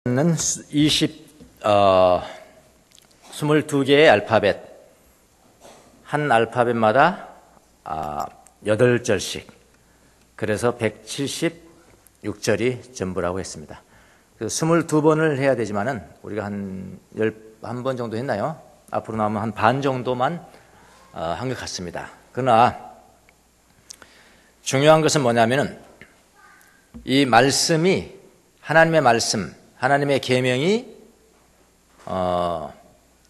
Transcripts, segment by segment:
는 22개의 알파벳, 한 알파벳마다 8절씩, 그래서 176절이 전부라고 했습니다. 22번을 해야 되지만은 우리가 한 11번 정도 했나요? 앞으로 나오면 한 반 정도만 한 것 같습니다. 그러나 중요한 것은 뭐냐면은 이 말씀이, 하나님의 말씀, 하나님의 계명이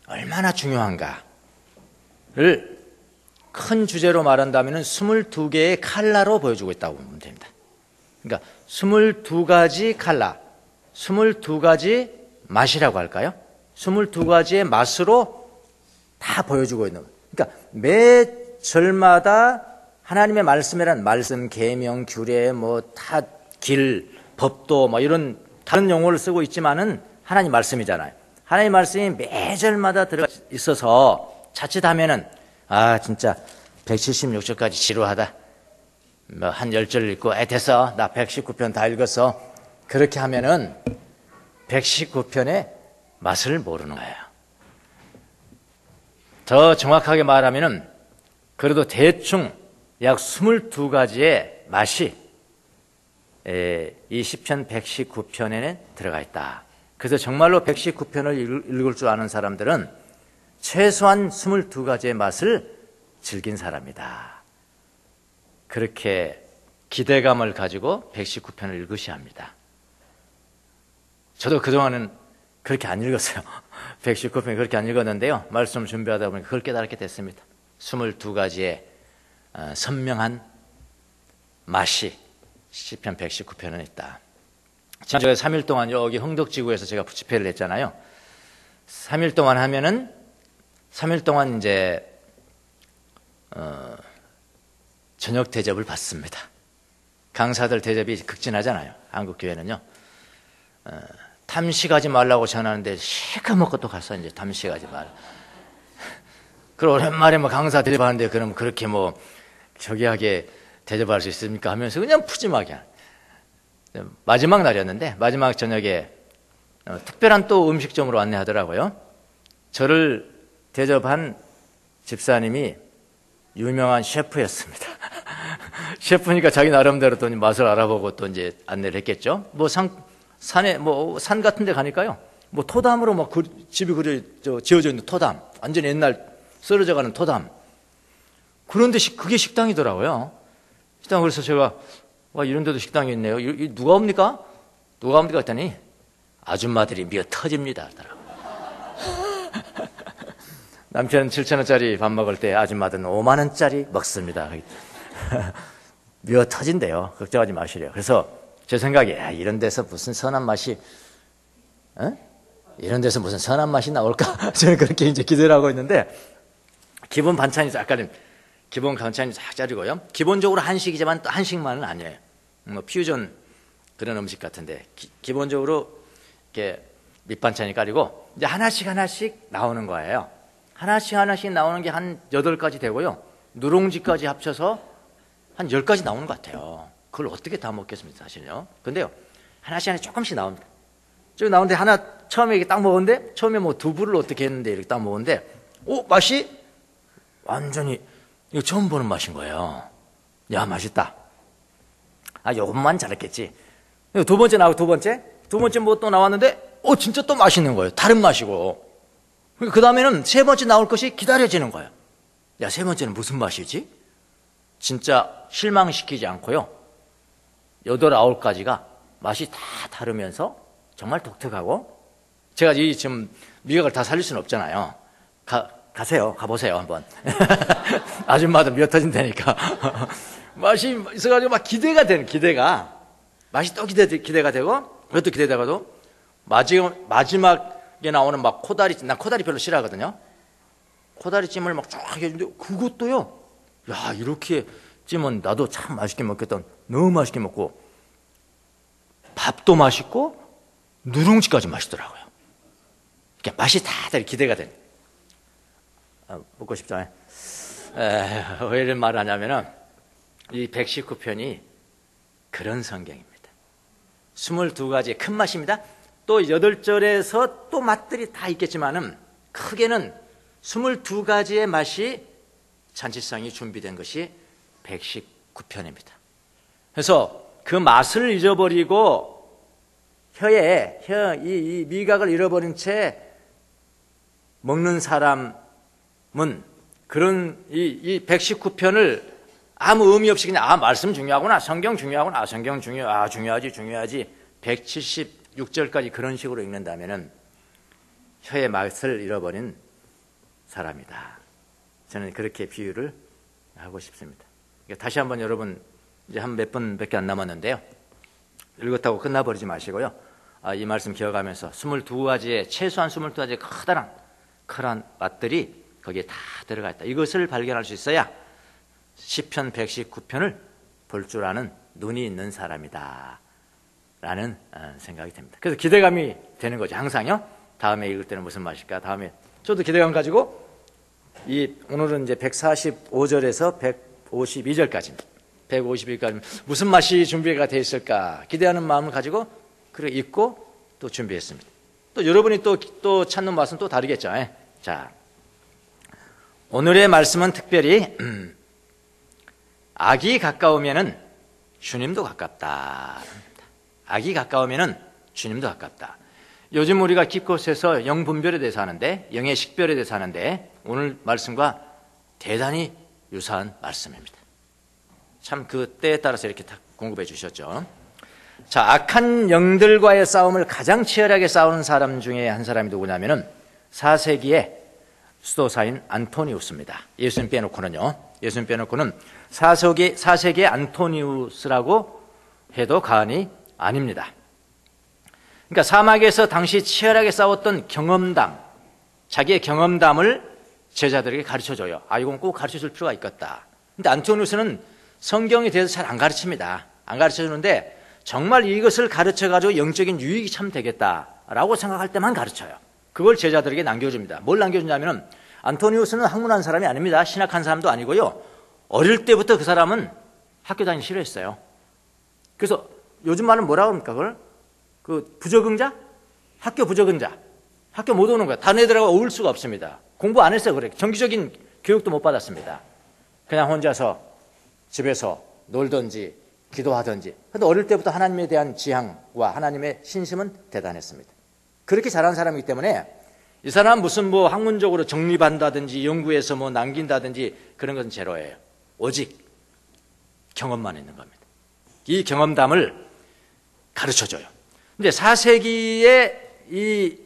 얼마나 중요한가를 큰 주제로 말한다면 22개의 칼라로 보여주고 있다고 보면 됩니다. 그러니까 22가지 칼라, 22가지 맛이라고 할까요? 22가지의 맛으로 다 보여주고 있는 거예요. 그러니까 매 절마다 하나님의 말씀이란 말씀, 계명, 규례, 다 길, 법도 이런 다른 용어를 쓰고 있지만은 하나님 말씀이잖아요. 하나님 말씀이 매 절마다 들어가 있어서 자칫하면은 진짜 176절까지 지루하다. 한 10절 읽고 됐어. 나 119편 다 읽었어. 그렇게 하면은 119편의 맛을 모르는 거예요. 더 정확하게 말하면은 그래도 대충 약 22가지의 맛이 이 시편 119편에는 들어가 있다. 그래서 정말로 119편을 읽을 줄 아는 사람들은 최소한 22가지의 맛을 즐긴 사람이다. 그렇게 기대감을 가지고 119편을 읽으셔야 합니다. 저도 그동안은 그렇게 안 읽었어요. 119편 그렇게 안 읽었는데요. 말씀을 준비하다 보니까 그걸 깨닫게 됐습니다. 22가지의 선명한 맛이 시편 119편은 있다. 제가 3일 동안 여기 흥덕지구에서 제가 집회를 했잖아요. 3일 동안 하면은 3일 동안 이제 저녁 대접을 받습니다. 강사들 대접이 극진하잖아요. 한국 교회는요. 탐식하지 말라고 전하는데 시커멓고 또 가서 이제 탐식하지 말. 그리고 오랜만에 강사 대접하는데 그럼 그렇게 저기하게 대접할 수 있습니까? 하면서 그냥 푸짐하게. 마지막 날이었는데 마지막 저녁에 특별한 또 음식점으로 안내하더라고요. 저를 대접한 집사님이 유명한 셰프였습니다. 셰프니까 자기 나름대로 또 맛을 알아보고 또 이제 안내를 했겠죠. 산에 산 같은 데 가니까요. 토담으로 집이 지어져 있는 토담. 완전 옛날 쓰러져 가는 토담. 그런데 그게 식당이더라고요. 식당. 그래서 제가 이런 데도 식당이 있네요. 누가 옵니까? 누가 옵니까? 했더니 아줌마들이 미어 터집니다. 남편은 7,000원짜리 밥 먹을 때 아줌마들은 5만원짜리 먹습니다. 미어 터진대요. 걱정하지 마시래요. 그래서 제 생각에 이런 데서 무슨 선한 맛이 이런 데서 무슨 선한 맛이 나올까? 저는 그렇게 이제 기대를 하고 있는데 기본 반찬이 싹 짜리고요. 기본적으로 한식이지만 또 한식만은 아니에요. 퓨전 그런 음식 같은데 기본적으로 이렇게 밑반찬이 깔리고 이제 하나씩 나오는 거예요. 하나씩 나오는 게 한 8가지 되고요. 누룽지까지 합쳐서 한 10가지 나오는 것 같아요. 그걸 어떻게 다 먹겠습니까, 사실요. 근데요, 하나씩 조금씩 나옵니다. 쭉 나오는데 처음에 이렇게 딱 먹었는데, 처음에 두부를 어떻게 했는데 이렇게 딱 먹었는데, 맛이 완전히 이거 처음 보는 맛인 거예요. 야, 맛있다. 요것만 잘했겠지. 두 번째 나오고 두 번째 또 나왔는데, 진짜 또 맛있는 거예요. 다른 맛이고. 그 다음에는 세 번째 나올 것이 기다려지는 거예요. 야, 세 번째는 무슨 맛이지? 진짜 실망시키지 않고요. 8, 9가지가 맛이 다 다르면서 정말 독특하고, 제가 지금 미각을 다 살릴 수는 없잖아요. 가보세요, 한번. 아줌마도 미어 터진다니까. 맛이 있어가지고 맛이 또 기대가 되고, 그것도 기대되고도, 마지막에 나오는 코다리찜, 난 코다리 별로 싫어하거든요. 코다리찜을 쫙 해주는데, 그것도요, 야, 이렇게 찜은 나도 참 맛있게 먹겠다. 너무 맛있게 먹고, 밥도 맛있고, 누룽지까지 맛있더라고요. 그러니까 맛이 다들 기대가 되는. 먹고 싶잖아요. 왜 이런 말을 하냐면은, 이 119편이 그런 성경입니다. 22가지의 큰 맛입니다. 또 8절에서 또 맛들이 다 있겠지만은 크게는 22가지의 맛이 잔치상이 준비된 것이 119편입니다. 그래서 그 맛을 잊어버리고 이 미각을 잃어버린 채 먹는 사람은 그런 이 119편을 아무 의미 없이 그냥 말씀 중요하구나, 성경 중요하구나, 성경 중요하지 176절까지 그런 식으로 읽는다면은 혀의 맛을 잃어버린 사람이다. 저는 그렇게 비유를 하고 싶습니다. 다시 한번 여러분, 이제 한 몇 분밖에 안 남았는데요, 읽었다고 끝나버리지 마시고요, 이 말씀 기억하면서 22가지의, 최소한 22가지의 커다란 맛들이 거기에 다 들어가 있다. 이것을 발견할 수 있어야 시편 119편을 볼 줄 아는 눈이 있는 사람이다 라는 생각이 듭니다. 그래서 기대감이 되는 거죠. 항상요. 다음에 읽을 때는 무슨 맛일까? 다음에 저도 기대감 가지고 오늘은 이제 145절에서 152절까지입니다. 152절까지 무슨 맛이 준비가 되어 있을까 기대하는 마음을 가지고 그렇게 읽고 또 준비했습니다. 또 여러분이 또 찾는 맛은 또 다르겠죠. 자, 오늘의 말씀은 특별히 악이 가까우면은 주님도 가깝다. 악이 가까우면은 주님도 가깝다. 요즘 우리가 기껏해서 영분별에 대해서 하는데, 영의 식별에 대해서 하는데, 오늘 말씀과 대단히 유사한 말씀입니다. 참 그 때에 따라서 이렇게 다 공급해 주셨죠. 자, 악한 영들과의 싸움을 가장 치열하게 싸우는 사람 중에 한 사람이 누구냐면은 4세기의 수도사인 안토니우스입니다. 예수님 빼놓고는요. 예수님 빼놓고는 4세기의 안토니우스라고 해도 과언이 아닙니다. 그러니까 사막에서 당시 치열하게 싸웠던 경험담, 자기의 경험담을 제자들에게 가르쳐줘요. 이건 꼭 가르쳐줄 필요가 있겠다. 근데 안토니우스는 성경에 대해서 잘 안 가르칩니다. 안 가르쳐주는데 정말 이것을 가르쳐가지고 영적인 유익이 참 되겠다라고 생각할 때만 가르쳐요. 그걸 제자들에게 남겨줍니다. 뭘 남겨주냐면, 안토니우스는 학문한 사람이 아닙니다. 신학한 사람도 아니고요. 어릴 때부터 그 사람은 학교 다니기 싫어했어요. 그래서 요즘 말은 뭐라고 합니까? 그걸? 그 부적응자? 학교 부적응자. 학교 못 오는 거야. 다른 애들하고 어울릴 수가 없습니다. 공부 안 했어요. 그래. 정기적인 교육도 못 받았습니다. 그냥 혼자서 집에서 놀든지 기도하든지. 근데 어릴 때부터 하나님에 대한 지향과 하나님의 신심은 대단했습니다. 그렇게 자란 사람이기 때문에 이 사람은 무슨 학문적으로 정립한다든지 연구해서 남긴다든지 그런 것은 제로예요. 오직 경험만 있는 겁니다. 이 경험담을 가르쳐줘요. 근데 4세기에 이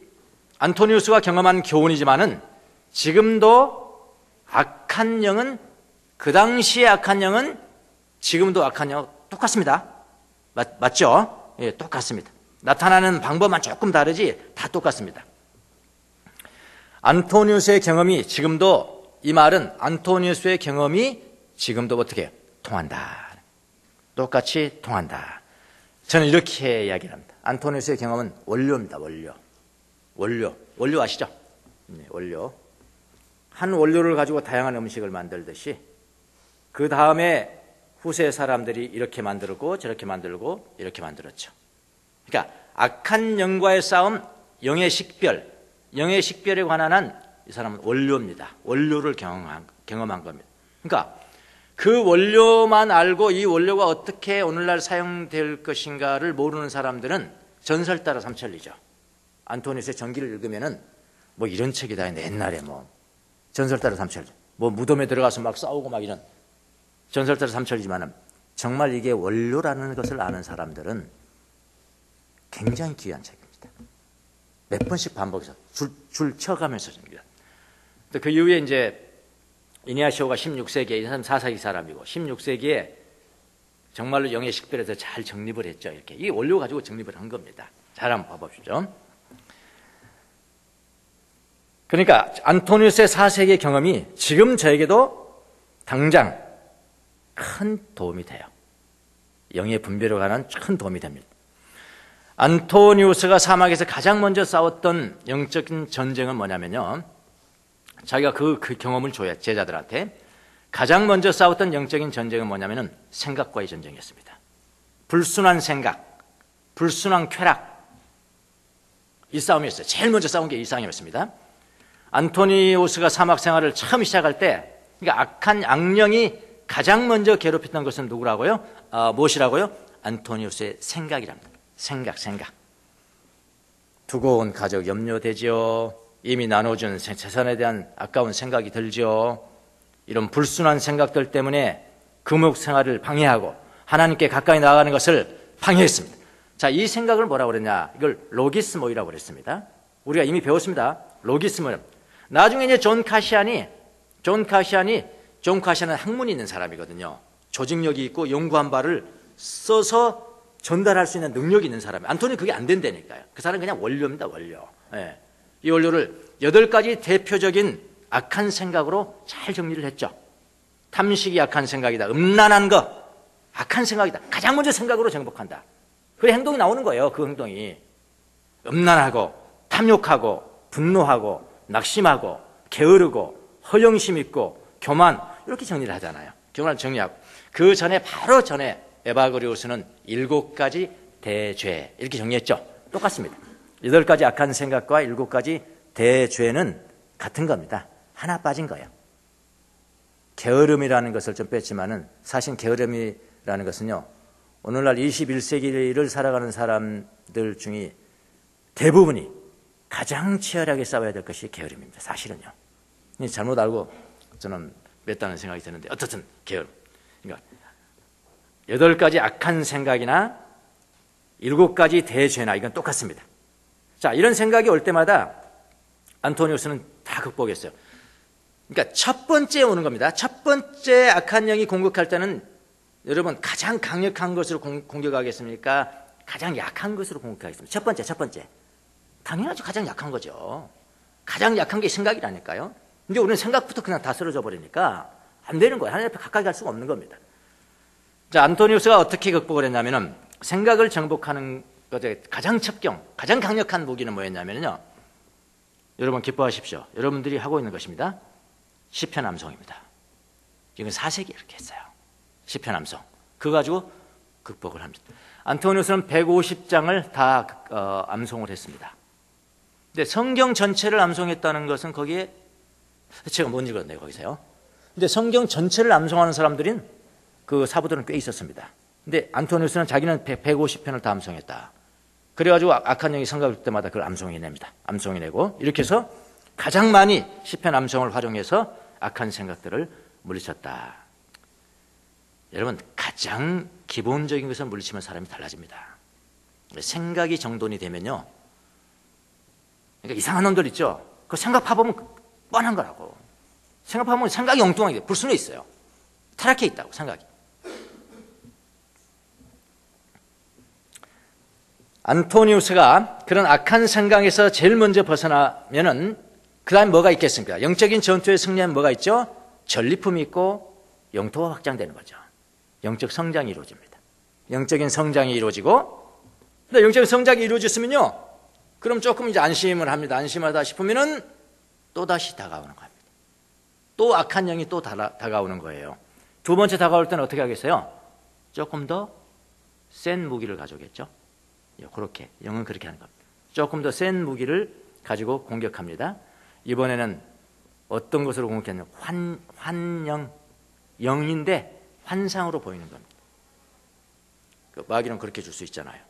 안토니우스가 경험한 교훈이지만은 지금도 악한 영은, 그 당시에 악한 영은 지금도 악한 영 똑같습니다. 맞죠? 예, 똑같습니다. 나타나는 방법만 조금 다르지 다 똑같습니다. 안토니우스의 경험이 지금도, 이 말은 안토니우스의 경험이 지금도 어떻게 통한다. 똑같이 통한다. 저는 이렇게 이야기를 합니다. 안토니우스의 경험은 원료입니다. 원료 아시죠? 네, 원료. 한 원료를 가지고 다양한 음식을 만들듯이 그 다음에 후세 사람들이 이렇게 만들고 저렇게 만들고 이렇게 만들었죠. 그러니까 악한 영과의 싸움, 영의 식별에 관한 한 이 사람은 원료입니다. 원료를 경험한 겁니다. 그러니까 그 원료만 알고 이 원료가 어떻게 오늘날 사용될 것인가를 모르는 사람들은 전설 따라 삼천리죠. 안토니우스의 전기를 읽으면은 이런 책이다 했는데, 옛날에 전설 따라 삼천리, 무덤에 들어가서 막 싸우고 막 이런 전설 따라 삼천리지만은 정말 이게 원료라는 것을 아는 사람들은 굉장히 귀한 책입니다. 몇 번씩 반복해서 줄 쳐가면서 줍니다. 그 이후에 이제 이니아시오가 16세기에, 이 사람 4세기 사람이고 16세기에 정말로 영의 식별에서 잘 정립을 했죠. 이렇게 이 원료 가지고 정립을 한 겁니다. 잘 한번 봐봅시죠. 그러니까 안토니우스의 4세기의 경험이 지금 저에게도 당장 큰 도움이 돼요. 영의 분별에 관한 큰 도움이 됩니다. 안토니우스가 사막에서 가장 먼저 싸웠던 영적인 전쟁은 뭐냐면요, 자기가 그 경험을 줘야 제자들한테 가장 먼저 싸웠던 영적인 전쟁은 뭐냐면은 생각과의 전쟁이었습니다. 불순한 생각, 불순한 쾌락, 이 싸움이었어요. 제일 먼저 싸운 게 이 싸움이었습니다. 안토니우스가 사막 생활을 처음 시작할 때, 그러니까 악한 악령이 가장 먼저 괴롭혔던 것은 누구라고요? 무엇이라고요? 안토니우스의 생각이랍니다. 생각. 두고 온 가족 염려되죠. 이미 나눠준 재산에 대한 아까운 생각이 들죠. 이런 불순한 생각들 때문에 금욕 생활을 방해하고 하나님께 가까이 나아가는 것을 방해했습니다. 자, 이 생각을 뭐라고 그랬냐? 이걸 로기스모이라고 그랬습니다. 우리가 이미 배웠습니다. 로기스모. 나중에 이제 존 카시안은 학문이 있는 사람이거든요. 조직력이 있고 연구한 바를 써서 전달할 수 있는 능력이 있는 사람이에요. 안토니 그게 안 된다니까요. 그 사람은 그냥 원료입니다, 원료. 예. 이 원료를 8가지 대표적인 악한 생각으로 잘 정리를 했죠. 탐식이 악한 생각이다. 음란한 거 악한 생각이다. 가장 먼저 생각으로 정복한다. 그 행동이 나오는 거예요. 그 행동이 음란하고 탐욕하고 분노하고 낙심하고 게으르고 허영심 있고 교만, 이렇게 정리를 하잖아요. 교만을 정리하고 그 전에 바로 전에 에바그리우스는 7가지 대죄 이렇게 정리했죠. 똑같습니다. 8가지 악한 생각과 7가지 대죄는 같은 겁니다. 하나 빠진 거예요. 게으름이라는 것을 좀 뺐지만은 사실 게으름이라는 것은요, 오늘날 21세기를 살아가는 사람들 중에 대부분이 가장 치열하게 싸워야 될 것이 게으름입니다. 사실은요. 잘못 알고 저는 맸다는 생각이 드는데, 어떻든 게으름. 그러니까 8가지 악한 생각이나 7가지 대죄나 이건 똑같습니다. 자, 이런 생각이 올 때마다 안토니우스는 다 극복했어요. 그러니까 첫 번째 오는 겁니다. 첫 번째 악한 영이 공격할 때는 여러분 가장 강력한 것으로 공격하겠습니까? 가장 약한 것으로 공격하겠습니다. 첫 번째. 당연하죠. 가장 약한 거죠. 가장 약한 게 생각이라니까요. 근데 우리는 생각부터 그냥 다 쓰러져 버리니까 안 되는 거예요. 하나님 앞에 가까이 갈 수가 없는 겁니다. 자, 안토니우스가 어떻게 극복을 했냐면은, 생각을 정복하는 것의 가장 첩경, 가장 강력한 무기는 뭐였냐면요, 여러분 기뻐하십시오. 여러분들이 하고 있는 것입니다. 시편 암송입니다. 이건 4세기 이렇게 했어요. 시편 암송. 그거 가지고 극복을 합니다. 안토니우스는 150장을 다 암송을 했습니다. 근데 성경 전체를 암송했다는 것은 거기에 제가 못 읽었네요, 거기서요. 근데 성경 전체를 암송하는 사람들은 그 사부들은 꽤 있었습니다. 근데 안토니우스는 자기는 150편을 다 암송했다. 그래가지고 악한 영이 생각할 때마다 그걸 암송해냅니다. 암송해내고 이렇게 해서 가장 많이 시편 암송을 활용해서 악한 생각들을 물리쳤다. 여러분, 가장 기본적인 것을 물리치면 사람이 달라집니다. 생각이 정돈이 되면요, 그러니까 이상한 놈들 있죠. 그 생각 파보면 뻔한 거라고. 생각 파보면 생각이 엉뚱하게 불순해 있어요. 타락해 있다고, 생각이. 안토니우스가 그런 악한 생각에서 제일 먼저 벗어나면은 그 다음에 뭐가 있겠습니까? 영적인 전투의 승리는 뭐가 있죠? 전리품이 있고 영토가 확장되는 거죠. 영적 성장이 이루어집니다. 영적인 성장이 이루어지고, 근데 영적인 성장이 이루어졌으면요, 그럼 조금 이제 안심을 합니다. 안심하다 싶으면은 또 다시 다가오는 겁니다. 또 악한 영이 또 다가오는 거예요. 두 번째 다가올 때는 어떻게 하겠어요? 조금 더 센 무기를 가져오겠죠. 그렇게 영은 그렇게 하는 겁니다. 조금 더 센 무기를 가지고 공격합니다. 이번에는 어떤 것으로 공격했냐면 환영, 영인데 환상으로 보이는 겁니다. 그 마귀는 그렇게 줄 수 있잖아요.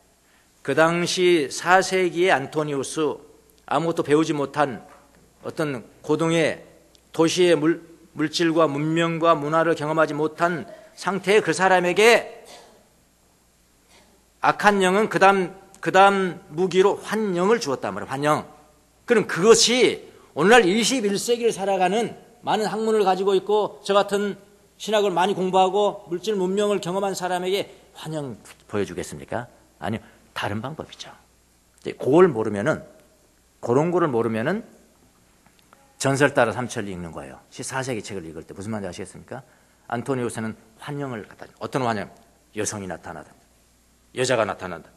그 당시 4세기의 안토니우스, 아무것도 배우지 못한 어떤 고등의 도시의 물질과 문명과 문화를 경험하지 못한 상태의 그 사람에게 악한 영은 그 다음 무기로 환영을 주었단 말이에요. 환영. 그럼 그것이 오늘날 21세기를 살아가는 많은 학문을 가지고 있고 저 같은 신학을 많이 공부하고 물질 문명을 경험한 사람에게 환영 보여주겠습니까? 아니요. 다른 방법이죠. 그걸 모르면은, 그런 거를 모르면은 전설 따라 삼천리 읽는 거예요. 14세기 책을 읽을 때 무슨 말인지 아시겠습니까? 안토니우스는 환영을 갖다 줘. 어떤 환영? 여성이 나타나다, 여자가 나타난다,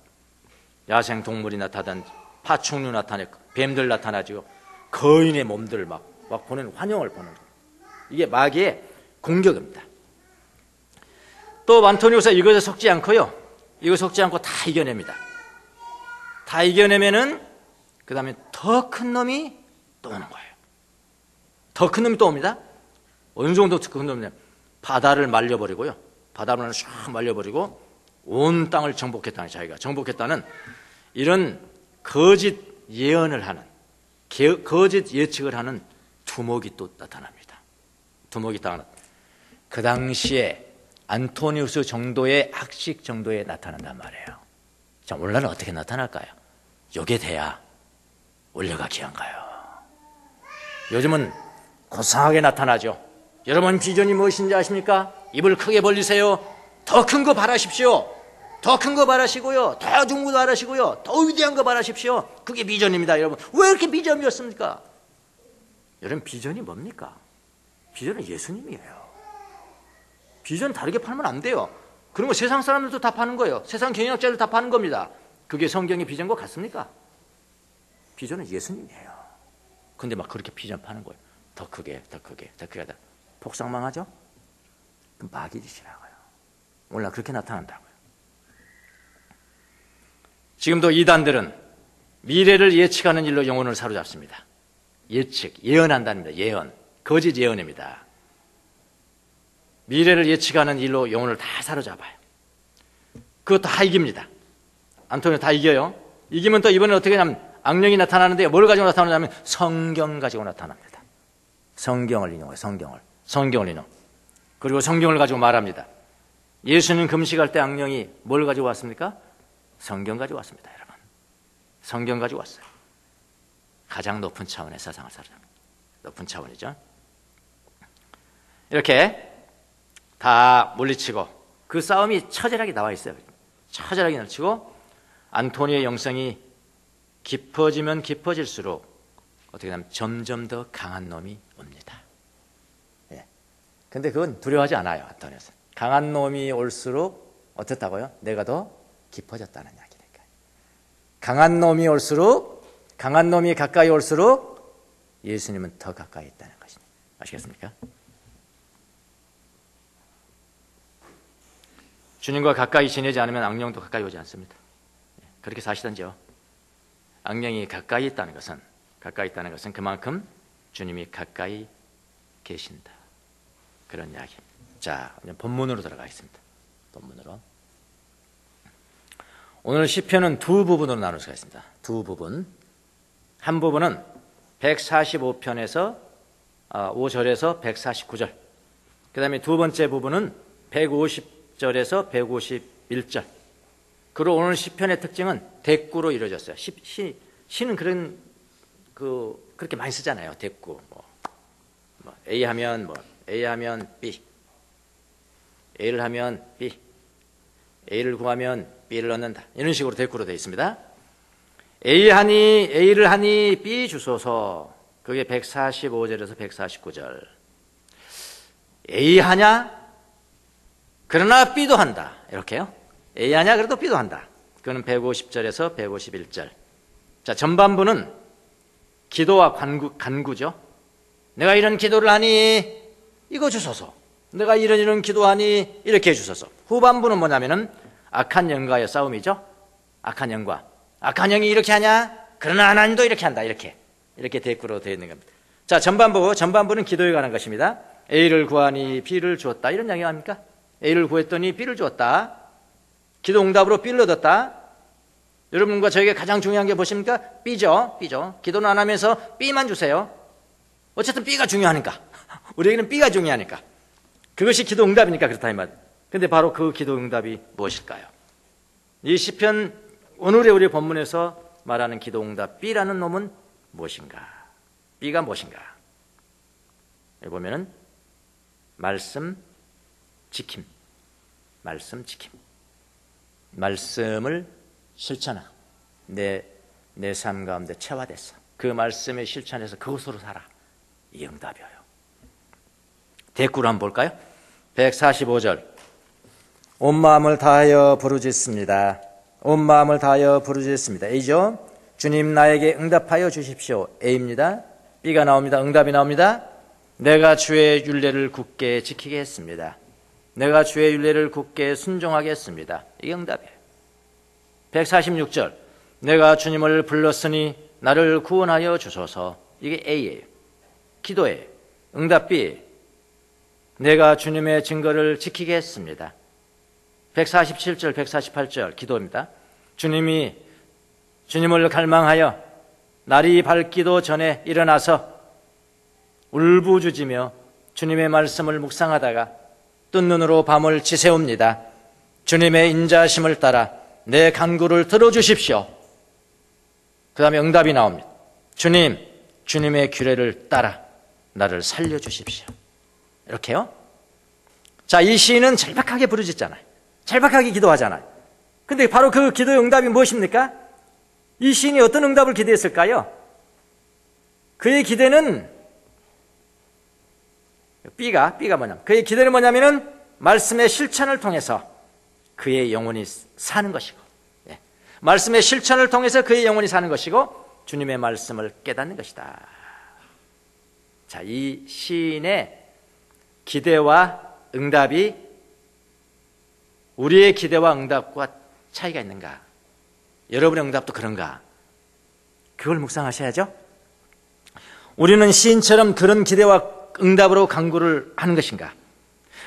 야생 동물이 나타난다, 파충류 나타내고 뱀들 나타나지고 거인의 몸들을 막 보내는 환영을 보는 거예요. 이게 마귀의 공격입니다. 또 안토니우스가 이것에 속지 않고요, 이거 속지 않고 다 이겨냅니다. 다 이겨내면은 그 다음에 더 큰 놈이 또 오는 거예요. 더 큰 놈이 또 옵니다. 어느 정도 큰 놈이냐? 바다를 말려버리고요. 바다를 쫙 말려버리고 온 땅을 정복했다는, 자기가 정복했다는 이런 거짓 예언을 하는, 거짓 예측을 하는 두목이 또 나타납니다. 두목이 나타나. 그 당시에 안토니우스 정도의 학식 정도에 나타난단 말이에요. 자, 오늘날은 어떻게 나타날까요? 요게 돼야 원료가 귀한가요? 요즘은 고상하게 나타나죠. 여러분 비전이 무엇인지 아십니까? 입을 크게 벌리세요. 더 큰 거 바라십시오. 더 큰 거 바라시고요. 더 좋은 거 바라시고요. 더 위대한 거 바라십시오. 그게 비전입니다. 여러분 왜 이렇게 비전이었습니까? 여러분 비전이 뭡니까? 비전은 예수님이에요. 비전 다르게 팔면 안 돼요. 그런 거 세상 사람들도 다 파는 거예요. 세상 경영학자들 다 파는 겁니다. 그게 성경의 비전과 같습니까? 비전은 예수님이에요. 근데 막 그렇게 비전 파는 거예요. 더 크게, 더 크게, 더 크게 하다. 폭삭망하죠? 그럼 마귀짓이라고요. 오늘 그렇게 나타난다고요. 지금도 이단들은 미래를 예측하는 일로 영혼을 사로잡습니다. 예측, 예언한답니다. 예언, 거짓 예언입니다. 미래를 예측하는 일로 영혼을 다 사로잡아요. 그것도 다 이깁니다. 안토니오 다 이겨요. 이기면 또 이번에 어떻게 하냐면 악령이 나타나는데 뭘 가지고 나타나냐면 성경 가지고 나타납니다. 성경을 인용해요. 성경을 인용. 그리고 성경을 가지고 말합니다. 예수님 금식할 때 악령이 뭘 가지고 왔습니까? 성경 가지고 왔습니다. 여러분 성경 가지고 왔어요. 가장 높은 차원의 세상을 살아갑니다. 높은 차원이죠. 이렇게 다 물리치고 그 싸움이 처절하게 나와 있어요. 처절하게 물리치고 안토니오의 영성이 깊어지면 깊어질수록 어떻게 하면 점점 더 강한 놈이 옵니다. 예. 근데 그건 두려워하지 않아요. 안토니오는. 강한 놈이 올수록 어떻다고요? 내가 더 깊어졌다는 이야기니까요. 강한 놈이 올수록, 강한 놈이 가까이 올수록 예수님은 더 가까이 있다는 것입니다. 아시겠습니까? 주님과 가까이 지내지 않으면 악령도 가까이 오지 않습니다. 그렇게 사시던지요. 악령이 가까이 있다는 것은 그만큼 주님이 가까이 계신다. 그런 이야기. 자, 본문으로 들어가겠습니다. 본문으로. 오늘 시편은 두 부분으로 나눌 수가 있습니다. 두 부분. 한 부분은 145편에서 5절에서 149절. 그 다음에 두 번째 부분은 150절에서 151절. 그리고 오늘 시편의 특징은 대꾸로 이루어졌어요. 시는 그렇게 많이 쓰잖아요. 대꾸. A 하면 B. A를 하면 B. A를 구하면 B를 얻는다. 이런 식으로 대꾸로 되어 있습니다. A를 하니 B 주소서. 그게 145절에서 149절. A 하냐? 그러나 B도 한다. 이렇게요. A 하냐? 그래도 B도 한다. 그거는 150절에서 151절. 자, 전반부는 기도와 간구죠. 내가 이런 기도를 하니 이거 주소서. 내가 이런 기도하니 이렇게 해주소서. 후반부는 뭐냐면은 악한 영과의 싸움이죠. 악한 영과. 악한 영이 이렇게 하냐? 그러나 하나님도 이렇게 한다. 이렇게 대꾸로 되어 있는 겁니다. 자, 전반부는 기도에 관한 것입니다. A를 구하니 B를 주었다. 이런 이야기 아닙니까? A를 구했더니 B를 주었다. 기도 응답으로 B를 얻었다. 여러분과 저에게 가장 중요한 게 무엇입니까? B죠. 기도는 안 하면서 B만 주세요. 어쨌든 B가 중요하니까. 우리에게는 B가 중요하니까. 그것이 기도 응답이니까 그렇다 이 말. 근데 바로 그 기도 응답이 무엇일까요? 이 시편 오늘의 우리 본문에서 말하는 기도 응답 B라는 놈은 무엇인가? B가 무엇인가? 여기 보면은 말씀 지킴. 말씀을 실천하. 내 삶 가운데 체화됐어. 그 말씀의 실천에서 그것으로 살아. 이 응답이에요. 대꾸를 한번 볼까요? 145절. 온 마음을 다하여 부르짖습니다. 온 마음을 다하여 부르짖습니다. A죠. 주님 나에게 응답하여 주십시오. A입니다. B가 나옵니다. 응답이 나옵니다. 내가 주의 율례를 굳게 지키겠습니다. 내가 주의 율례를 굳게 순종하겠습니다. 이게 응답이에요. 146절. 내가 주님을 불렀으니 나를 구원하여 주소서. 이게 A예요. 기도예요. 응답 B, 내가 주님의 증거를 지키겠습니다. 147절, 148절 기도입니다. 주님을 갈망하여 날이 밝기도 전에 일어나서 울부짖으며 주님의 말씀을 묵상하다가 뜬 눈으로 밤을 지새웁니다. 주님의 인자하심을 따라 내 간구를 들어주십시오. 그 다음에 응답이 나옵니다. 주님의 규례를 따라 나를 살려주십시오. 이렇게요. 자, 이 시인은 절박하게 부르짖잖아요. 절박하게 기도하잖아요. 근데 바로 그 기도의 응답이 무엇입니까? 이 시인이 어떤 응답을 기대했을까요? 그의 기대는 B가 뭐냐면, 그의 기대는 뭐냐면은 말씀의 실천을 통해서 그의 영혼이 사는 것이고, 말씀의 실천을 통해서 그의 영혼이 사는 것이고, 주님의 말씀을 깨닫는 것이다. 자, 이 시인의 기대와 응답이 우리의 기대와 응답과 차이가 있는가? 여러분의 응답도 그런가? 그걸 묵상하셔야죠. 우리는 시인처럼 그런 기대와 응답으로 간구를 하는 것인가?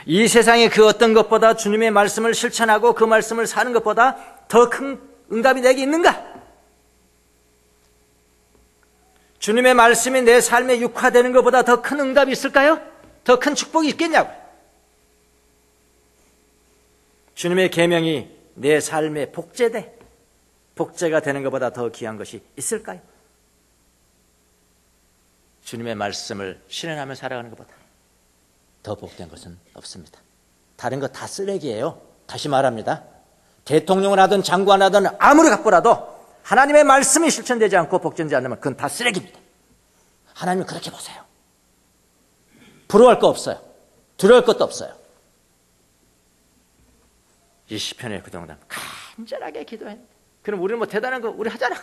이 세상의 그 어떤 것보다 주님의 말씀을 실천하고 그 말씀을 사는 것보다 더 큰 응답이 내게 있는가? 주님의 말씀이 내 삶에 육화되는 것보다 더 큰 응답이 있을까요? 더 큰 축복이 있겠냐고. 주님의 계명이 내 삶의 복제가 되는 것보다 더 귀한 것이 있을까요? 주님의 말씀을 실현하며 살아가는 것보다 더 복된 것은 없습니다. 다른 거 다 쓰레기예요. 다시 말합니다. 대통령을 하든 장관을 하든 아무리 갖고라도 하나님의 말씀이 실천되지 않고 복전되지 않으면 그건 다 쓰레기입니다. 하나님은 그렇게 보세요. 부러워할 거 없어요. 두려워할 것도 없어요. 이 시편의 그 정도는 간절하게 기도했는데, 그럼 우리는 뭐 대단한 거 우리 하잖아.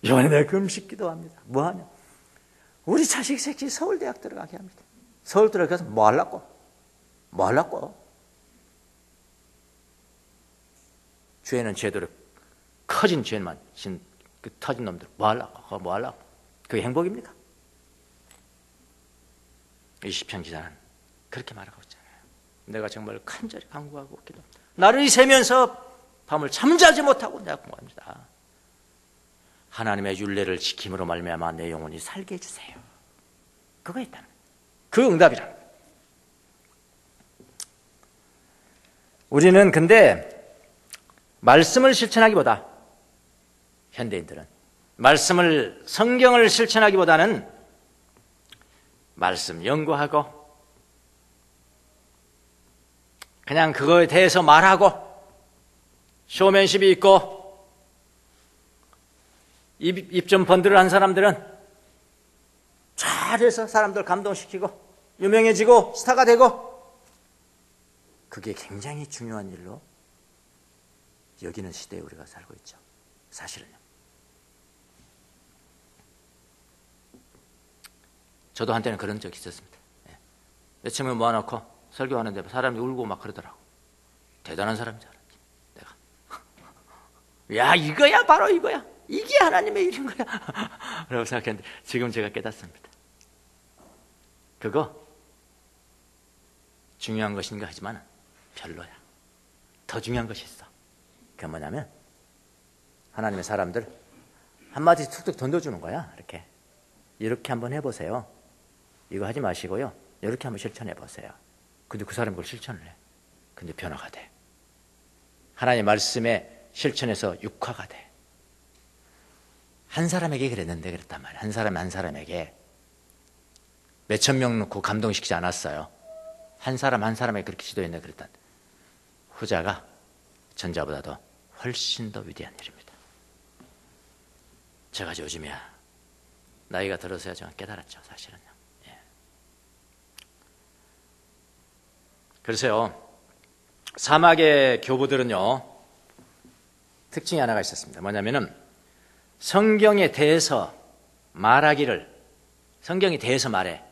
이번에 내가 금식 기도합니다. 뭐 하냐? 우리 자식 새끼 서울대학 들어가게 합니다. 서울 들어가서 뭐 하려고? 죄는 죄대로 커진 죄만 그 터진 놈들 뭐 하려고? 그게 행복입니까? 이 시편 기자는 그렇게 말하고 있잖아요. 내가 정말 간절히 간구하고 기도합니다. 나를 세면서 밤을 잠자지 못하고 내가 공부합니다. 하나님의 율례를 지킴으로 말미암아 내 영혼이 살게 해주세요. 그거 있다는 거예요. 그 응답이라는 거예요. 우리는 근데 말씀을 실천하기보다, 현대인들은 성경을 실천하기보다는 말씀 연구하고 그냥 그거에 대해서 말하고 쇼맨십이 있고 입 좀 번들어한 사람들은 잘해서 사람들 감동시키고 유명해지고 스타가 되고, 그게 굉장히 중요한 일로 여기는 시대에 우리가 살고 있죠. 사실은요. 저도 한때는 그런 적이 있었습니다. 며칠 면 모아놓고 설교하는데 사람이 울고 막 그러더라고. 대단한 사람인 줄 알았지. 내가 야, 이거야, 바로 이거야. 이게 하나님의 일인 거야 라고 생각했는데 지금 제가 깨닫습니다. 그거 중요한 것인가 하지만 별로야. 더 중요한 것이 있어. 그게 뭐냐면 하나님의 사람들 한마디 툭툭 던져주는 거야. 이렇게 한번 해보세요. 이거 하지 마시고요, 이렇게 한번 실천해보세요. 근데 그 사람이 그걸 실천을 해. 근데 변화가 돼. 하나님의 말씀에 실천해서 육화가 돼. 한 사람에게 그랬단 말이에요. 한 사람에게 몇천 명 놓고 감동시키지 않았어요. 한 사람에게 그렇게 지도했네. 그랬단 후자가 전자보다도 훨씬 더 위대한 일입니다. 제가 요즘이야 나이가 들어서야 제가 깨달았죠. 사실은요. 그래서요, 사막의 교부들은요 특징이 하나가 있었습니다. 뭐냐면은 성경에 대해서 말하기를, 성경에 대해서 말해.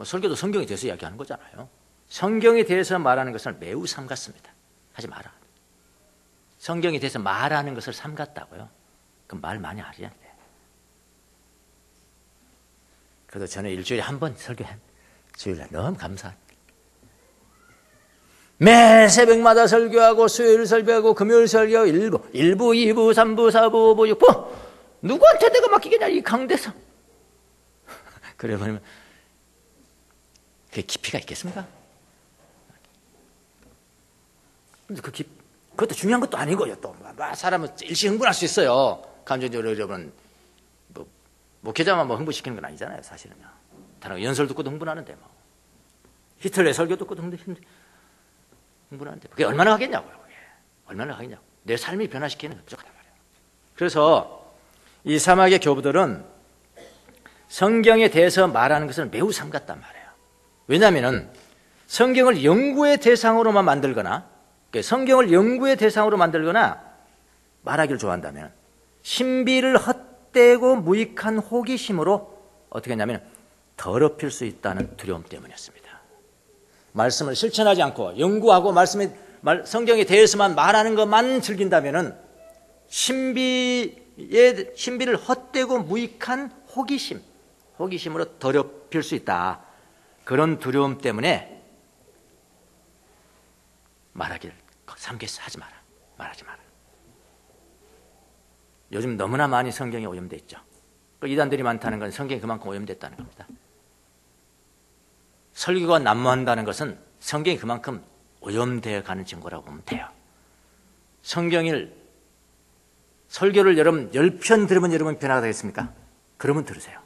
설교도 성경에 대해서 이야기하는 거잖아요. 성경에 대해서 말하는 것을 매우 삼갔습니다. 하지 마라. 성경에 대해서 말하는 것을 삼갔다고요. 그럼 말 많이 하셔야 돼. 그래도 저는 일주일에 한 번 설교한 주일날 너무 감사합니다. 매 새벽마다 설교하고 수요일 설교하고 금요일 설교 1부, 2부, 3부, 4부, 5부, 6부 누구한테 내가 맡기겠냐 이 강대상. 그래 보면 그게 깊이가 있겠습니까? 근데 그것도 중요한 것도 아니고요. 또 사람은 일시 흥분할 수 있어요. 감정적으로 여러분 목회자만 뭐 흥분시키는 건 아니잖아요. 사실은요. 다른 연설 듣고도 흥분하는데 뭐 히틀러의 설교 듣고도 흥분하는데 그게 얼마나 하겠냐고요. 그게. 얼마나 하겠냐고. 내 삶이 변화시키는 부족하단 말이에요. 그래서 이 사막의 교부들은 성경에 대해서 말하는 것은 매우 삼갔단 말이에요. 왜냐하면 성경을 연구의 대상으로만 만들거나 성경을 연구의 대상으로 만들거나 말하기를 좋아한다면 신비를 헛되고 무익한 호기심으로 어떻게 했냐면 더럽힐 수 있다는 두려움 때문이었습니다. 말씀을 실천하지 않고 연구하고 성경에 대해서만 말하는 것만 즐긴다면 신비를 헛되고 무익한 호기심으로 더럽힐 수 있다. 그런 두려움 때문에 말하기를 삼겠어 하지 마라. 말하지 마라. 요즘 너무나 많이 성경에 오염되어 있죠. 이단들이 많다는 건 성경이 그만큼 오염됐다는 겁니다. 설교가 난무한다는 것은 성경이 그만큼 오염되어 가는 증거라고 보면 돼요. 설교를 여러분 10편 들으면 여러분 변화가 되겠습니까? 그러면 들으세요.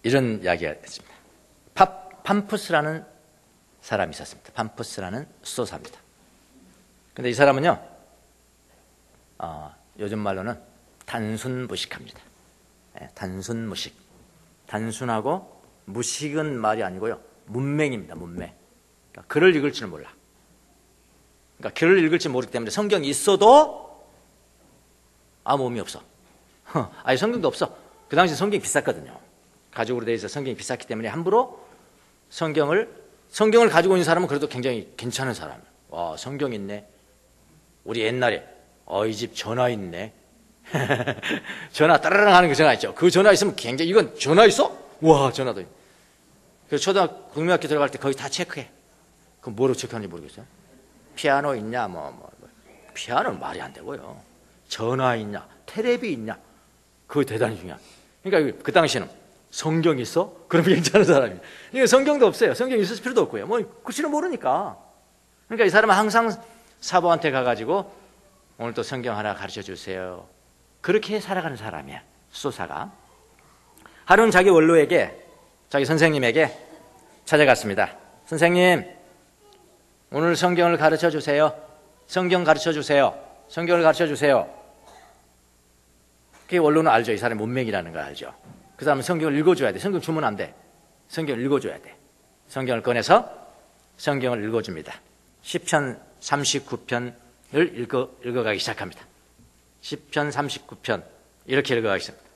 이런 이야기가 있습니다. 팜푸스라는 사람이 있었습니다. 팜푸스라는 수도사입니다. 근데 이 사람은요, 요즘 말로는 단순무식합니다. 네, 단순무식. 단순하고 무식은 말이 아니고요, 문맹입니다. 문맹. 그러니까 글을 읽을 줄 몰라. 그러니까 글을 읽을 줄 모르기 때문에 성경이 있어도 아무 의미 없어. 아니 성경도 없어. 그 당시 성경이 비쌌거든요. 가죽으로 되어 있어 성경이 비쌌기 때문에 함부로 성경을 가지고 있는 사람은 그래도 굉장히 괜찮은 사람. 와, 성경 있네. 우리 옛날에 이 집 전화 있네. 전화 따라랑 하는 그 전화 있죠. 그 전화 있으면 굉장히 이건 전화 있어? 와, 전화도 있네. 그래서 초등학교 국민학교 들어갈 때 거의 다 체크해. 그럼 뭐로 체크하는지 모르겠어요. 피아노 있냐 피아노는 말이 안 되고요. 전화 있냐 테레비 있냐 그거 대단히 중요한. 그러니까 그 당시에는 성경 있어? 그럼 괜찮은 사람이에요. 이게 성경도 없어요. 성경 있을 필요도 없고요. 글씨를 모르니까. 그러니까 이 사람은 항상 사부한테 가가지고 오늘 또 성경 하나 가르쳐 주세요. 그렇게 살아가는 사람이야. 수도사가. 하루는 자기 원로에게, 자기 선생님에게 찾아갔습니다. 선생님, 오늘 성경을 가르쳐 주세요. 성경 가르쳐 주세요. 성경을 가르쳐 주세요. 그게 원로는 알죠. 이 사람이 문맹이라는 걸 알죠. 그 사람은 성경을 읽어줘야 돼. 성경 주면 안 돼. 성경을 읽어줘야 돼. 성경을 꺼내서 성경을 읽어줍니다. 시편 39편을 읽어가기 시작합니다. 시편 39편 이렇게 읽어가기 시작합니다.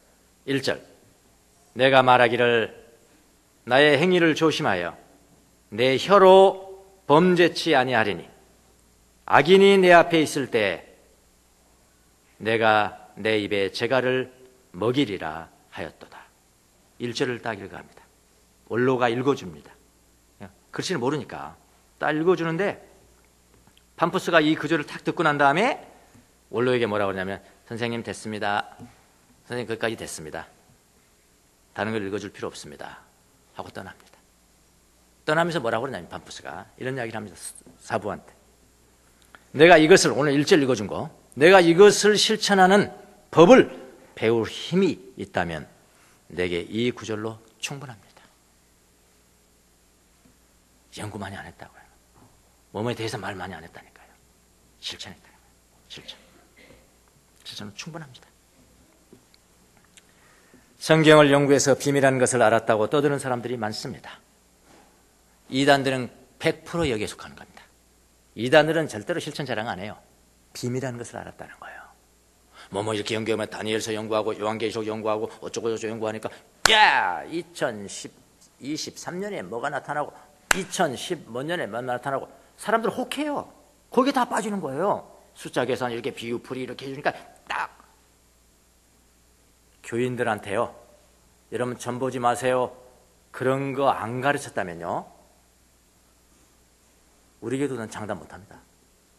1절 내가 말하기를 나의 행위를 조심하여 내 혀로 범죄치 아니하리니 악인이 내 앞에 있을 때 내가 내 입에 재갈을 먹이리라 하였도다. 1절을 딱 읽어갑니다. 원로가 읽어줍니다. 글씨를 모르니까 딱 읽어주는데 팜푸스가 이 구절을 탁 듣고 난 다음에 원로에게 뭐라고 그러냐면 선생님 됐습니다. 선생님 거기까지 됐습니다. 다른 걸 읽어줄 필요 없습니다. 하고 떠납니다. 떠나면서 뭐라고 그러냐면 팜푸스가 이런 이야기를 합니다. 사부한테 내가 이것을 오늘 1절 읽어준 거 내가 이것을 실천하는 법을 배울 힘이 있다면 내게 이 구절로 충분합니다. 연구 많이 안 했다고요. 몸에 대해서 말 많이 안 했다니까요. 실천했다는 거예요. 실천은 충분합니다. 성경을 연구해서 비밀한 것을 알았다고 떠드는 사람들이 많습니다. 이단들은 100% 여기에 속하는 겁니다. 이단들은 절대로 실천 자랑 안 해요. 비밀한 것을 알았다는 거예요. 이렇게 연구하면 다니엘서 연구하고 요한계시록 연구하고 어쩌고저쩌고 연구하니까 2023년에 뭐가 나타나고 2010 몇 년에 뭐가 나타나고 사람들 혹해요. 거기에 다 빠지는 거예요. 숫자 계산 이렇게 비유풀이 이렇게 해주니까 딱 교인들한테요. 여러분 점 보지 마세요. 그런 거 안 가르쳤다면요. 우리에게도 장담 못합니다.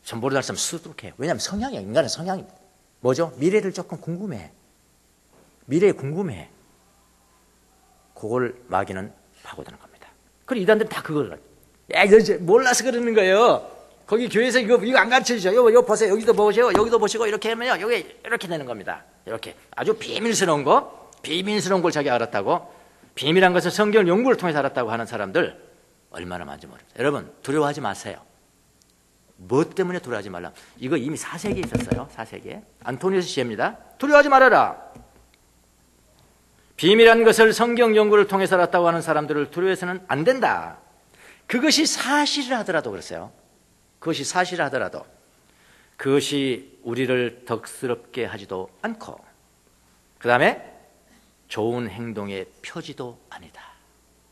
점 보러 다닐 사람 수두룩해요. 왜냐하면 성향이에요. 인간의 성향입니다. 뭐죠? 미래를 조금 궁금해. 미래에 궁금해. 그걸 마귀는 파고드는 겁니다. 그리고 이단들은 다 그걸 야, 몰라서 그러는 거예요. 거기 교회에서 이거 안 가르쳐주죠. 이거 보세요. 여기도 보세요. 여기도 보시고 이렇게 하면요. 여기 이렇게 되는 겁니다. 이렇게 아주 비밀스러운 걸 자기가 알았다고, 비밀한 것을 성경 연구를 통해서 알았다고 하는 사람들 얼마나 많은지 모릅니다. 여러분 두려워하지 마세요. 뭐 때문에 두려워하지 말라? 이거 이미 4세기에 있었어요. 4세기에 안토니우스 시입니다. 두려워하지 말아라. 비밀한 것을 성경 연구를 통해서 알았다고 하는 사람들을 두려워해서는 안 된다. 그것이 사실을 하더라도 그랬어요. 그것이 사실을 하더라도 그것이 우리를 덕스럽게 하지도 않고 그 다음에 좋은 행동의 표지도 아니다.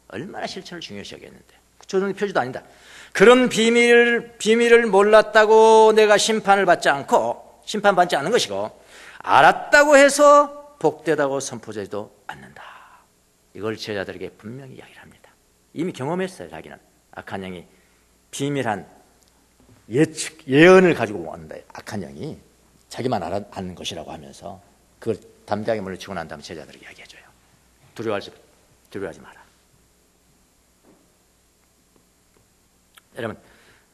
얼마나 실천을 중요시 여겼는데 좋은 표지도 아니다. 그런 비밀을 몰랐다고 내가 심판받지 않는 것이고 알았다고 해서 복되다고 선포되지도 않는다. 이걸 제자들에게 분명히 이야기를 합니다. 이미 경험했어요. 자기는 악한 영이 비밀한 예언을 가지고 왔는다. 악한 영이 자기만 아는 것이라고 하면서 그걸 담대하게 물리치고 난 다음에 제자들에게 이야기해줘요. 두려워하지 마라. 여러분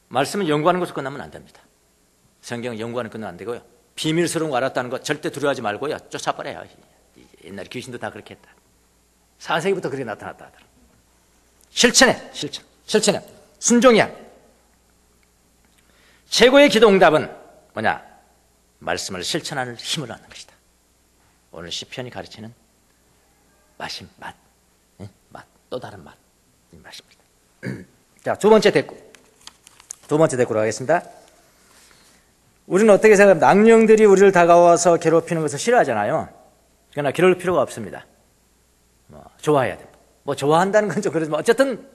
말씀을 연구하는 것으로 끝나면 안 됩니다. 성경을 연구하는 것은 안 되고요. 비밀스러운 거 알았다는 거 절대 두려워하지 말고요. 쫓아버려요. 옛날에 귀신도 다 그렇게 했다. 4세기부터 그렇게 나타났다 하더라. 실천해. 순종이야. 최고의 기도 응답은 뭐냐? 말씀을 실천하는 힘을 얻는 것이다. 오늘 시편이 가르치는 맛, 또 다른 맛, 이 맛입니다. 자, 두 번째 대꾸로 가겠습니다. 우리는 어떻게 생각합니까? 악령들이 우리를 다가와서 괴롭히는 것을 싫어하잖아요. 그러나 괴로울 필요가 없습니다. 좋아해야 됩니다. 좋아한다는 건 좀 그러지만 어쨌든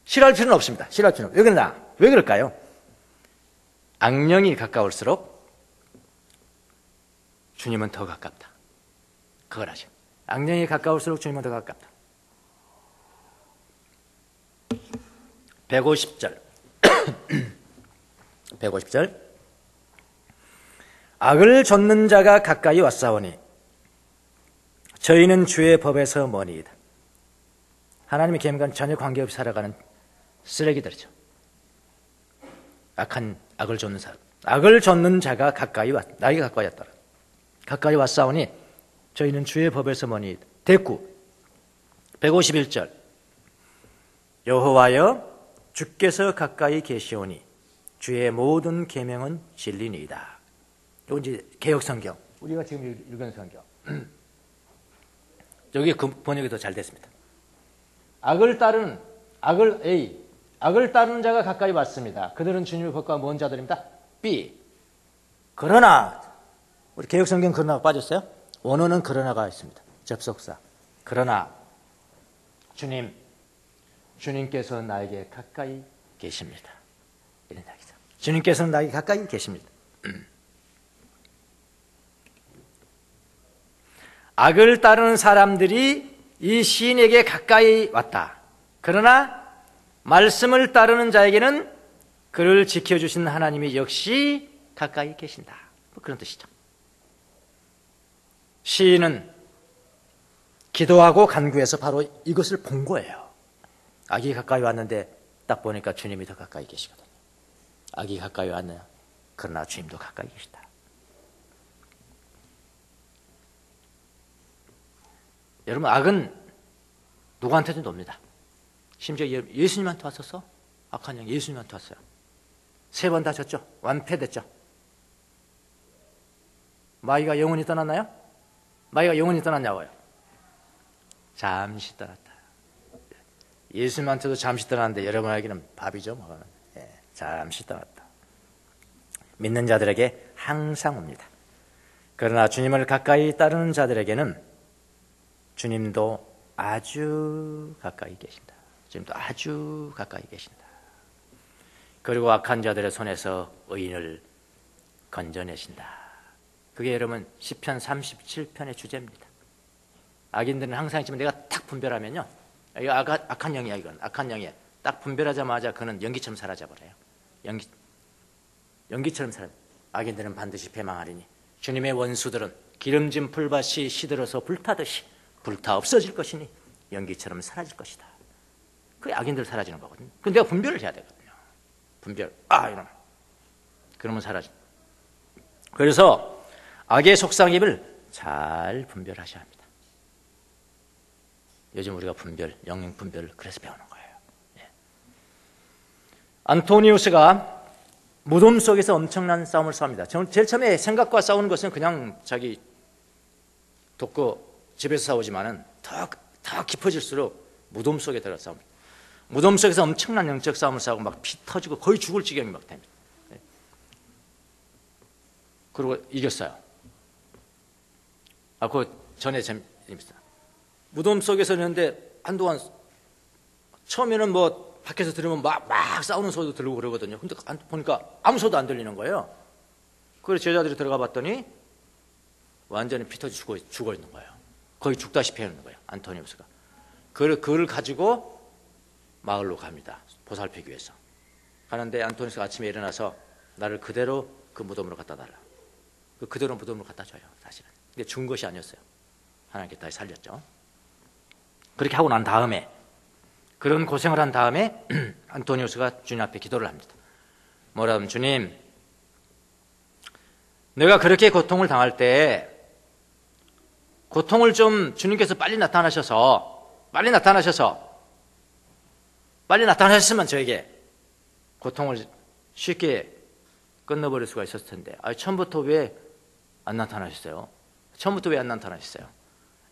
싫어할 필요는 없습니다. 왜 그러나? 왜 그럴까요? 악령이 가까울수록 주님은 더 가깝다. 그걸 하죠. 악령이 가까울수록 주님은 더 가깝다. 150절 150절 악을 좇는 자가 가까이 왔사오니 저희는 주의 법에서 머니이다. 하나님의 계명과는 전혀 관계없이 살아가는 쓰레기들이죠. 악을 좇는 사람, 악을 좇는 자가 나에게 가까이 왔더라. 가까이 왔사오니 저희는 주의 법에서 머니이다. 대꾸 151절 여호와여 주께서 가까이 계시오니 주의 모든 계명은 진리니이다. 이건 이제 개역성경, 우리가 지금 읽은 성경. 여기 그 번역이 더 잘 됐습니다. 악을 따르는 자가 가까이 왔습니다. 그들은 주님의 법과 먼 자들입니다. B. 그러나 우리 개역성경 그러나가 빠졌어요? 원어는 그러나가 있습니다. 접속사. 그러나 주님께서 나에게 가까이 계십니다. 이런 이야기죠. 주님께서는 나에게 가까이 계십니다. 악을 따르는 사람들이 이 시인에게 가까이 왔다. 그러나 말씀을 따르는 자에게는 그를 지켜주신 하나님이 역시 가까이 계신다. 그런 뜻이죠. 시인은 기도하고 간구해서 바로 이것을 본 거예요. 악이 가까이 왔는데 딱 보니까 주님이 더 가까이 계시거든요. 악이 가까이 왔네요. 그러나 주님도 가까이 계시다. 여러분 악은 누구한테든 옵니다. 심지어 예수님한테 왔었어. 악한 영 예수님한테 왔어요. 3번 다 졌죠. 완패됐죠. 마귀가 영원히 떠났나요? 마귀가 영원히 떠났냐고요? 잠시 떠났다. 예수님한테도 잠시 떠났는데 여러분에게는 밥이죠. 잠시 떠났다. 믿는 자들에게 항상 옵니다. 그러나 주님을 가까이 따르는 자들에게는 주님도 아주 가까이 계신다. 주님도 아주 가까이 계신다. 그리고 악한 자들의 손에서 의인을 건져내신다. 그게 여러분 시편 37편의 주제입니다. 악인들은 항상 있지만 내가 딱 분별하면요, 이거 악한 영이야. 이건 악한 영이야. 딱 분별하자마자 그는 연기처럼 사라져버려요. 연기처럼 사라져. 악인들은 반드시 패망하리니 주님의 원수들은 기름진 풀밭이 시들어서 불타듯이 불타 없어질 것이니 연기처럼 사라질 것이다. 그게 악인들 사라지는 거거든요. 근데 내가 분별을 해야 되거든요. 분별. 이놈. 그러면 사라져. 그래서 악의 속삭임을 잘 분별하셔야 합니다. 요즘 우리가 영영 분별을 그래서 배우는 거예요. 예. 안토니우스가 무덤 속에서 엄청난 싸움을 싸웁니다. 제일 처음에 생각과 싸우는 것은 그냥 자기 돕고 집에서 싸우지만은 더 깊어질수록 무덤 속에 들어가 싸웁니다. 무덤 속에서 엄청난 영적 싸움을 싸우고 막 피 터지고 거의 죽을 지경이 막 됩니다. 예. 그리고 이겼어요. 그 전에 재밌습니다. 무덤 속에서 있는데 한동안 처음에는 뭐 밖에서 들으면 막 싸우는 소리도 들리고 그러거든요. 근데 보니까 아무 소리도 안 들리는 거예요. 그래서 제자들이 들어가 봤더니 완전히 피 터지 죽어 있는 거예요. 거의 죽다시피 하는 거예요. 안토니우스가. 그를 가지고 마을로 갑니다. 보살피기 위해서. 가는데 안토니우스가 아침에 일어나서 나를 그대로 그 무덤으로 갖다 달라. 그대로 무덤으로 갖다 줘요. 사실은. 근데 죽은 것이 아니었어요. 하나님께 다시 살렸죠. 그렇게 하고 난 다음에, 그런 고생을 한 다음에 안토니우스가 주님 앞에 기도를 합니다. 뭐라 하면, 주님, 내가 그렇게 고통을 당할 때 고통을 좀 주님께서 빨리 나타나셨으면 저에게 고통을 쉽게 끊어버릴 수가 있었을 텐데, 처음부터 왜 안 나타나셨어요?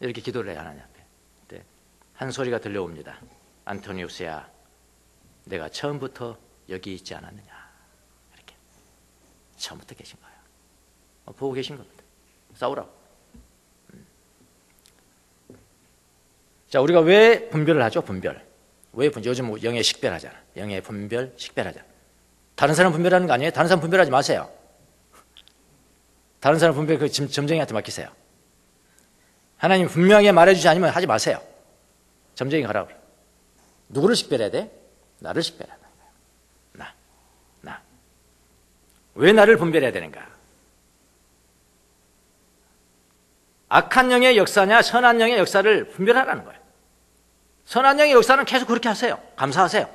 이렇게 기도를 해요, 하나님 앞에. 네. 한 소리가 들려옵니다. 안토니우스야, 내가 처음부터 여기 있지 않았느냐. 이렇게. 처음부터 계신 거예요. 보고 계신 겁니다. 싸우라고. 자, 우리가 왜 분별을 하죠? 요즘 영의 식별하잖아. 영의 분별, 식별하잖아. 다른 사람 분별하는 거 아니에요? 다른 사람 분별하지 마세요. 다른 사람 분별 점쟁이한테 맡기세요. 하나님 분명하게 말해주지 않으면 하지 마세요. 점쟁이 가라고 그래요. 누구를 식별해야 돼? 나를 식별해야 돼. 나. 왜 나를 분별해야 되는가? 악한 영의 역사냐 선한 영의 역사를 분별하라는 거예요. 선한 영의 역사는 계속 그렇게 하세요. 감사하세요.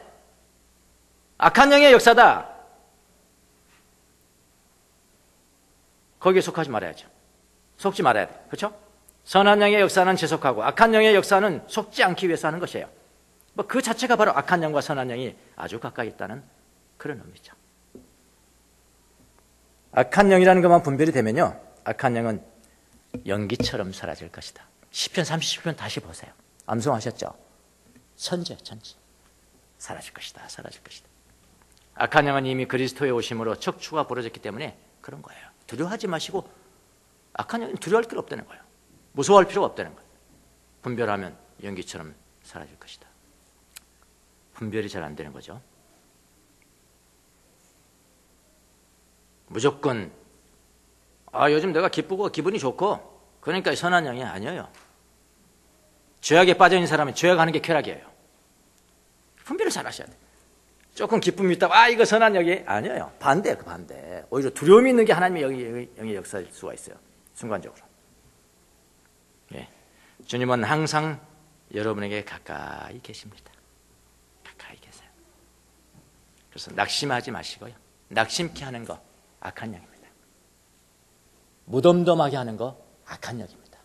악한 영의 역사다. 거기에 속하지 말아야죠. 속지 말아야 돼. 그렇죠? 선한 영의 역사는 지속하고 악한 영의 역사는 속지 않기 위해서 하는 것이에요. 그 자체가 바로 악한 영과 선한 영이 아주 가까이 있다는 그런 의미죠. 악한 영이라는 것만 분별이 되면요, 악한 영은 연기처럼 사라질 것이다. 시편 37편 다시 보세요. 암송하셨죠? 천재. 사라질 것이다. 악한 영은 이미 그리스도의 오심으로 척추가 부러졌기 때문에 그런 거예요. 두려워하지 마시고, 악한 영은 두려워할 필요 없다는 거예요. 무서워할 필요가 없다는 거예요. 분별하면 연기처럼 사라질 것이다. 분별이 잘 안 되는 거죠. 무조건 요즘 내가 기쁘고 기분이 좋고 그러니까 선한 영이 아니에요. 죄악에 빠져있는 사람은 죄악하는 게 쾌락이에요. 분별을 잘 하셔야 돼요. 조금 기쁨이 있다고 이거 선한 영이 아니에요. 반대. 오히려 두려움이 있는 게 하나님의 영의 역사일 수가 있어요. 순간적으로. 예. 주님은 항상 여러분에게 가까이 계십니다. 가까이 계세요. 그래서 낙심하지 마시고요. 낙심케 하는 거 악한 영입니다. 무덤덤하게 하는 거 악한 영입니다.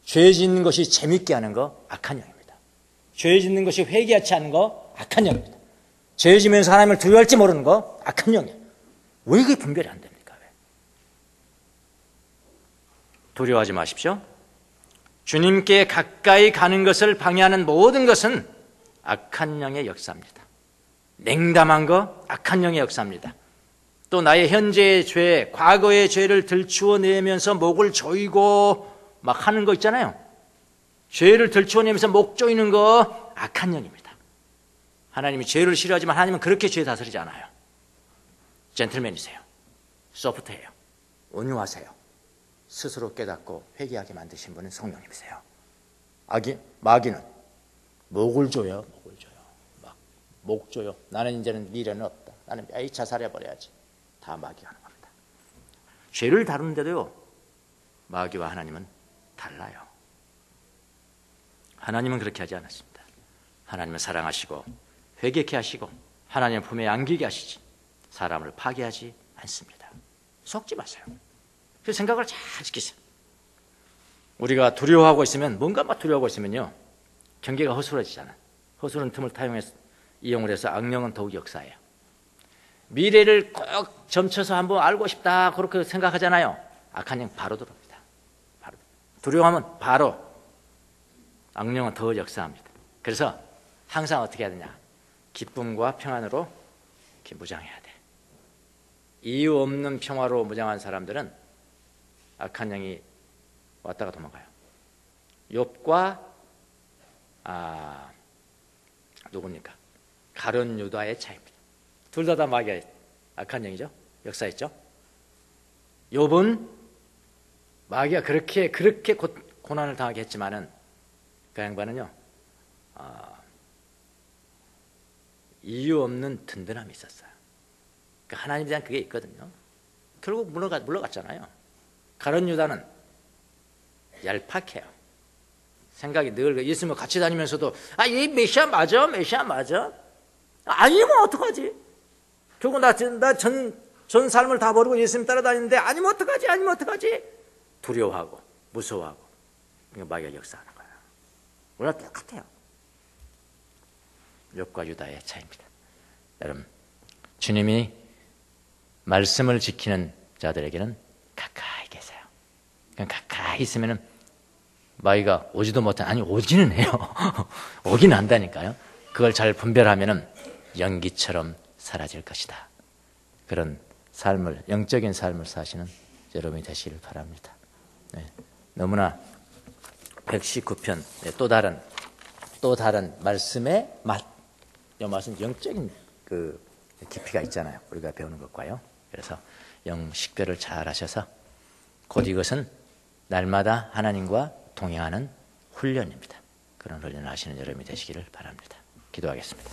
죄 짓는 것이 재밌게 하는 거 악한 영입니다. 죄 짓는 것이 회개하지 않는 거 악한 영입니다. 죄 지면서 하나님을 두려워할지 모르는 거 악한 영이에요. 왜 그게 분별이 안 됩니까? 왜? 두려워하지 마십시오. 주님께 가까이 가는 것을 방해하는 모든 것은 악한 영의 역사입니다. 냉담한 거 악한 영의 역사입니다. 또 나의 현재의 죄, 과거의 죄를 들추어내면서 목을 조이고 막 하는 거 있잖아요. 죄를 들추어내면서 목 조이는 거 악한 영입니다. 하나님이 죄를 싫어하지만 하나님은 그렇게 죄 다스리지 않아요. 젠틀맨이세요. 소프트해요. 온유하세요. 스스로 깨닫고 회개하게 만드신 분은 성령님이세요. 마귀는 목을 줘요. 목 줘요. 나는 이제는 미래는 없다. 나는 자살해버려야지. 다 마귀가 하는 겁니다. 죄를 다루는데도요, 마귀와 하나님은 달라요. 하나님은 그렇게 하지 않았습니다. 하나님은 사랑하시고 회개케 하시고 하나님의 품에 안기게 하시지 사람을 파괴하지 않습니다. 속지 마세요. 그 생각을 잘 지키세요. 우리가 두려워하고 있으면, 뭔가 막 두려워하고 있으면요, 경계가 허술해지잖아. 허술한 틈을 이용을 해서 악령은 더욱 역사해요. 미래를 꼭 점쳐서 한번 알고 싶다 그렇게 생각하잖아요. 악한 영 바로 들어옵니다. 바로. 두려워하면 바로 악령은 더 역사합니다. 그래서 항상 어떻게 해야 되냐, 기쁨과 평안으로 이렇게 무장해야 돼. 이유 없는 평화로 무장한 사람들은 악한 영이 왔다가 도망가요. 욥과 누굽니까? 가룟 유다의 차이입니다. 둘 다 마귀가 악한 영이죠. 역사했죠. 욥은 마귀가 그렇게 고난을 당하게 했지만은 그 양반은요, 이유 없는 든든함이 있었어요. 그러니까 하나님에 대한 그게 있거든요. 결국 물러갔잖아요. 가룟 유다는 얄팍해요. 생각이 늘 예수님과 같이 다니면서도 이 메시아 맞아? 메시아 맞아? 아니면 어떡하지? 결국 나 전 삶을 다 버리고 예수님 따라다니는데 아니면 어떡하지? 아니면 어떡하지? 두려워하고 무서워하고 마귀가 역사하는 거예요. 우리가 똑같아요. 욥과 유다의 차이입니다. 여러분, 주님이 말씀을 지키는 자들에게는 가까이 계세요. 그냥 가까이 있으면은 마귀가 오지도 못한, 아니 오지는 해요. 오긴 한다니까요. 그걸 잘 분별하면은 연기처럼 사라질 것이다. 그런 삶을, 영적인 삶을 사시는 여러분이 되시길 바랍니다. 네. 너무나 119편 또 다른 말씀의 맛. 이 맛은 영적인 그 깊이가 있잖아요. 우리가 배우는 것과요. 그래서 영식별을 잘 하셔서 곧 이것은 날마다 하나님과 동행하는 훈련입니다. 그런 훈련을 하시는 여러분이 되시기를 바랍니다. 기도하겠습니다.